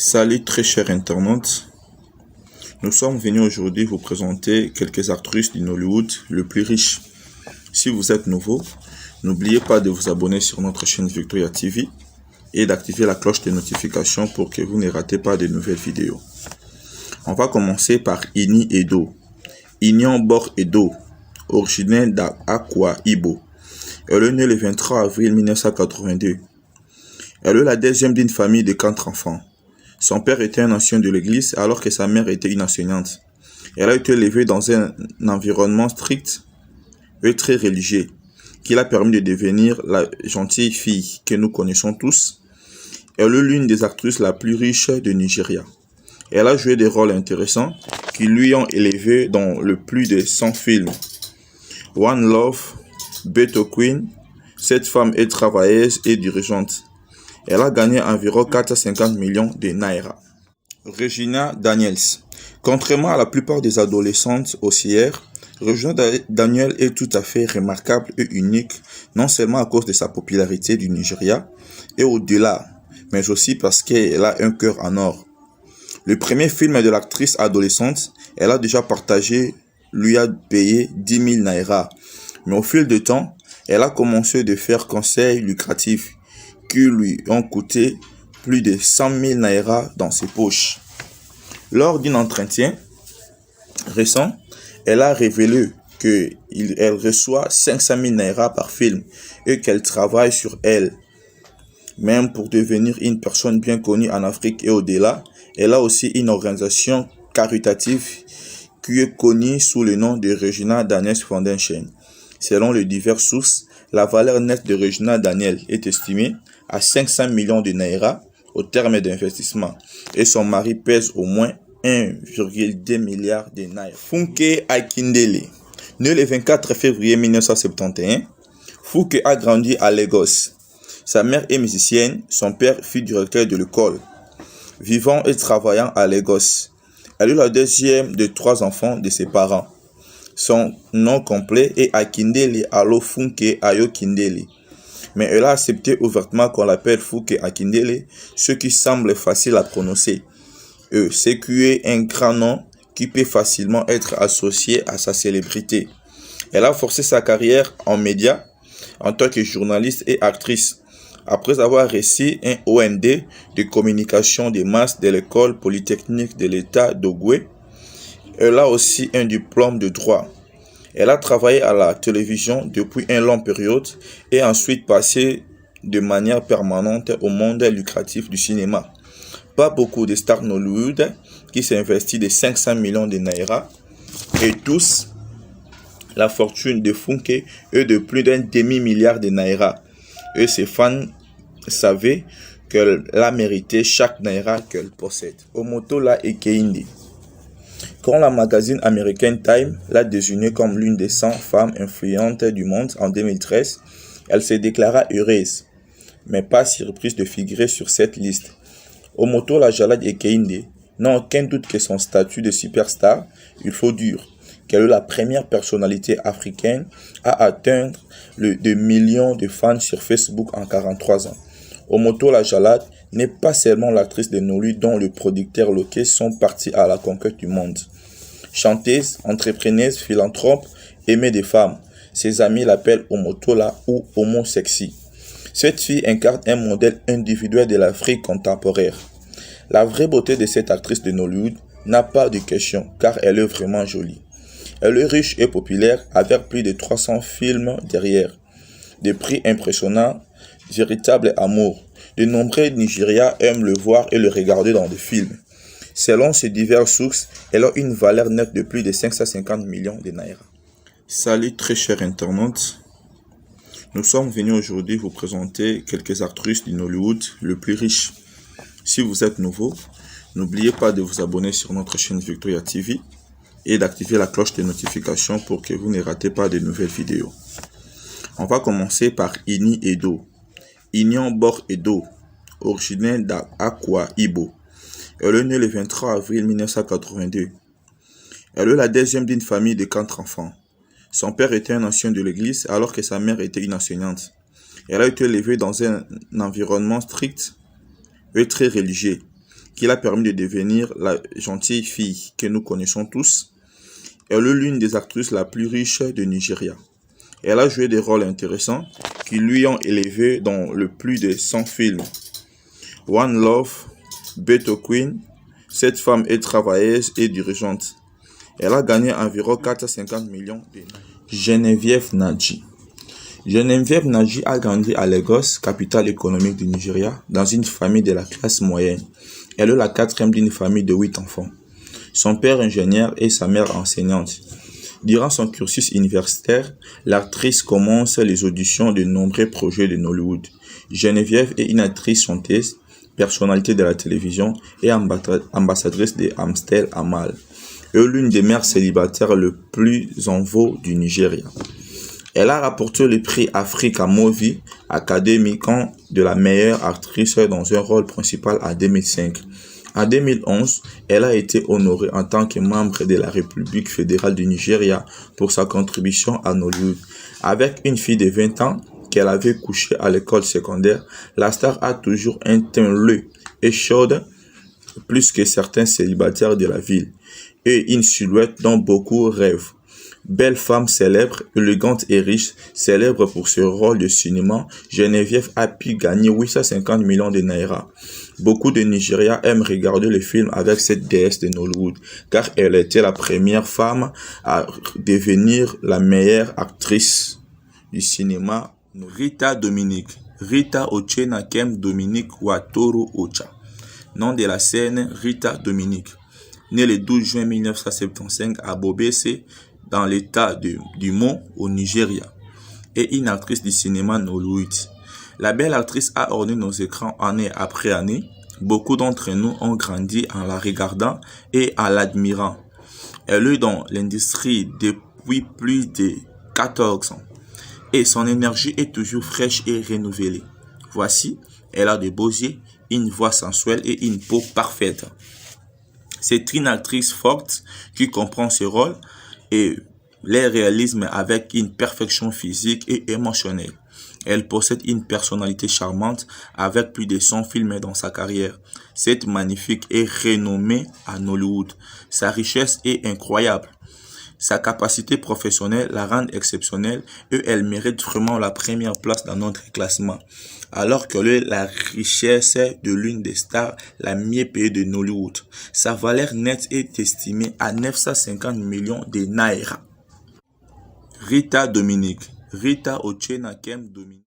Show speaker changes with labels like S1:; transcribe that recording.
S1: Salut très chers internautes, nous sommes venus aujourd'hui vous présenter quelques actrices du Nollywood le plus riche. Si vous êtes nouveau, n'oubliez pas de vous abonner sur notre chaîne Victoria TV et d'activer la cloche de notification pour que vous ne ratez pas de nouvelles vidéos. On va commencer par Ini Edo. Inion Bor Edo, originaire d'Akwa Ibo. Elle est née le 23 avril 1982. Elle est la deuxième d'une famille de 4 enfants. Son père était un ancien de l'église alors que sa mère était une enseignante. Elle a été élevée dans un environnement strict et très religieux qui l'a permis de devenir la gentille fille que nous connaissons tous. Elle est l'une des actrices la plus riche du Nigeria. Elle a joué des rôles intéressants qui lui ont élevé dans le plus de 100 films. One Love, Beto Queen, cette femme est travailleuse et dirigeante. Elle a gagné environ 450 millions de naira. Regina Daniels. Contrairement à la plupart des adolescentes haussières, Regina Daniels est tout à fait remarquable et unique, non seulement à cause de sa popularité du Nigeria et au-delà, mais aussi parce qu'elle a un cœur en or. Le premier film de l'actrice adolescente, elle a déjà partagé, lui a payé 10 000 naira. Mais au fil du temps, elle a commencé de faire conseils lucratifs qui lui ont coûté plus de 100 000 naira dans ses poches. Lors d'un entretien récent, elle a révélé qu'elle reçoit 500 000 naira par film et qu'elle travaille sur elle. Même pour devenir une personne bien connue en Afrique et au-delà, elle a aussi une organisation caritative qui est connue sous le nom de Regina Daniels Foundation. Selon les diverses sources, la valeur nette de Regina Daniels est estimée à 500 millions de naira au terme d'investissement et son mari pèse au moins 1,2 milliard de naira. Funke Akindele. Né le 24 février 1971, Funke a grandi à Lagos. Sa mère est musicienne, son père fut directeur de l'école. Vivant et travaillant à Lagos, elle est la deuxième de 3 enfants de ses parents. Son nom complet est Akindele Alo Funke Ayo Kindele. Mais elle a accepté ouvertement qu'on l'appelle Funke Akindele, ce qui semble facile à prononcer. C'est qui est un grand nom qui peut facilement être associé à sa célébrité. Elle a forcé sa carrière en médias en tant que journaliste et actrice. Après avoir reçu un OND de communication des masses de l'école polytechnique de l'État d'Ogwe, elle a aussi un diplôme de droit. Elle a travaillé à la télévision depuis une longue période et ensuite passé de manière permanente au monde lucratif du cinéma. Pas beaucoup de stars Nollywood qui s'investissent de 500 millions de naira et tous, la fortune de Funke est de plus d'un demi-milliard de naira. Et ses fans savaient qu'elle a mérité chaque naira qu'elle possède. Omotola Ekeinde. Quand la magazine américaine Time l'a désignée comme l'une des 100 femmes influentes du monde en 2013, elle se déclara heureuse, mais pas surprise de figurer sur cette liste. Omotola Jalad Ekeinde n'a aucun doute que son statut de superstar, il faut dire qu'elle est la première personnalité africaine à atteindre le 2 millions de fans sur Facebook en 43 ans. Omotola Jalad n'est pas seulement l'actrice de Nollywood dont les producteurs locaux sont partis à la conquête du monde. Chanteuse, entrepreneuse, philanthrope, aimée des femmes, ses amis l'appellent Omotola ou Homo Sexy. Cette fille incarne un modèle individuel de l'Afrique contemporaine. La vraie beauté de cette actrice de Nollywood n'a pas de question car elle est vraiment jolie. Elle est riche et populaire avec plus de 300 films derrière. Des prix impressionnants, véritable amour. De nombreux Nigériens aiment le voir et le regarder dans des films. Selon ces diverses sources, elle a une valeur nette de plus de 550 millions de naira. Salut très chers internautes. Nous sommes venus aujourd'hui vous présenter quelques actrices du Nollywood le plus riche. Si vous êtes nouveau, n'oubliez pas de vous abonner sur notre chaîne Victoria TV et d'activer la cloche de notification pour que vous ne ratez pas de nouvelles vidéos. On va commencer par Ini Edo. Inion Bor Edo, originaire d'Akwa Ibo. Elle est née le 23 avril 1982. Elle est la deuxième d'une famille de 4 enfants. Son père était un ancien de l'église alors que sa mère était une enseignante. Elle a été élevée dans un environnement strict et très religieux qui l'a permis de devenir la gentille fille que nous connaissons tous, est l'une des actrices la plus riche de Nigeria. Elle a joué des rôles intéressants qui lui ont élevé dans le plus de 100 films. One Love, Beto Queen, cette femme est travailleuse et dirigeante. Elle a gagné environ 450 millions de naira. Geneviève Nadji. Geneviève Nadji a grandi à Lagos, capitale économique du Nigeria, dans une famille de la classe moyenne. Elle est la quatrième d'une famille de 8 enfants. Son père ingénieur et sa mère enseignante. Durant son cursus universitaire, l'actrice commence les auditions de nombreux projets de Nollywood. Geneviève est une actrice chanteuse, personnalité de la télévision et ambassadrice de Amstel Amal, et l'une des mères célibataires le plus en vogue du Nigeria. Elle a rapporté le prix Africa Movie Academy de la meilleure actrice dans un rôle principal en 2005. En 2011, elle a été honorée en tant que membre de la République fédérale du Nigeria pour sa contribution à Nollywood. Avec une fille de 20 ans qu'elle avait couchée à l'école secondaire, la star a toujours un teint lait et chaude, plus que certains célibataires de la ville, et une silhouette dont beaucoup rêvent. Belle femme célèbre, élégante et riche, célèbre pour ce rôle de cinéma, Geneviève a pu gagner 850 millions de naira. Beaucoup de Nigériens aiment regarder le film avec cette déesse de Nollywood, car elle était la première femme à devenir la meilleure actrice du cinéma. Rita Dominique. Rita Ochenakem Dominique Watoro Ocha. Nom de la scène, Rita Dominique. Née le 12 juin 1975 à Bobese, dans l'état du Mont au Nigeria, et une actrice du cinéma Nollywood. La belle actrice a orné nos écrans année après année. Beaucoup d'entre nous ont grandi en la regardant et en l'admirant. Elle est dans l'industrie depuis plus de 14 ans et son énergie est toujours fraîche et renouvelée. Voici, elle a de beaux yeux, une voix sensuelle et une peau parfaite. C'est une actrice forte qui comprend ses rôles et les réalisme avec une perfection physique et émotionnelle. Elle possède une personnalité charmante avec plus de 100 films dans sa carrière. Cette magnifique est renommée à Nollywood. Sa richesse est incroyable. Sa capacité professionnelle la rend exceptionnelle et elle mérite vraiment la première place dans notre classement. Alors qu'elle est la richesse de l'une des stars la mieux payée de Nollywood. Sa valeur nette est estimée à 950 millions de naira. Rita Dominique. Rita Ochenakem Dominique.